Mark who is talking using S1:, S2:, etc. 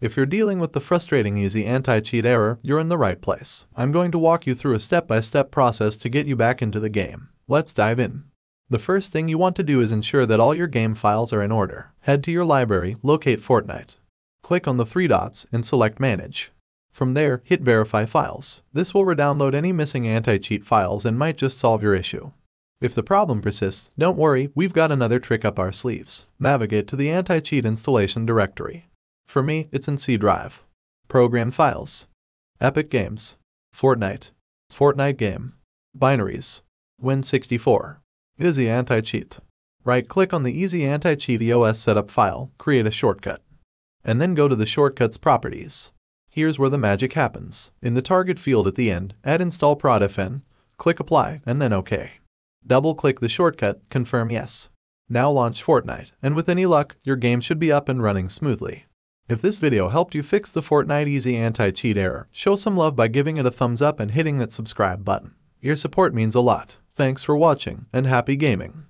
S1: If you're dealing with the frustrating Easy Anti-Cheat error, you're in the right place. I'm going to walk you through a step-by-step process to get you back into the game. Let's dive in. The first thing you want to do is ensure that all your game files are in order. Head to your library, locate Fortnite. Click on the three dots and select Manage. From there, hit Verify Files. This will re-download any missing anti-cheat files and might just solve your issue. If the problem persists, don't worry, we've got another trick up our sleeves. Navigate to the anti-cheat installation directory. For me, it's in C drive. Program Files. Epic Games. Fortnite. Fortnite Game. Binaries. Win64. Easy Anti-Cheat. Right-click on the Easy Anti-Cheat EOS setup file, create a shortcut. And then go to the shortcuts properties. Here's where the magic happens. In the target field at the end, add install prod.fn, click Apply, and then OK. Double-click the shortcut, confirm yes. Now launch Fortnite, and with any luck, your game should be up and running smoothly. If this video helped you fix the Fortnite Easy Anti-Cheat error, show some love by giving it a thumbs up and hitting that subscribe button. Your support means a lot. Thanks for watching, and happy gaming.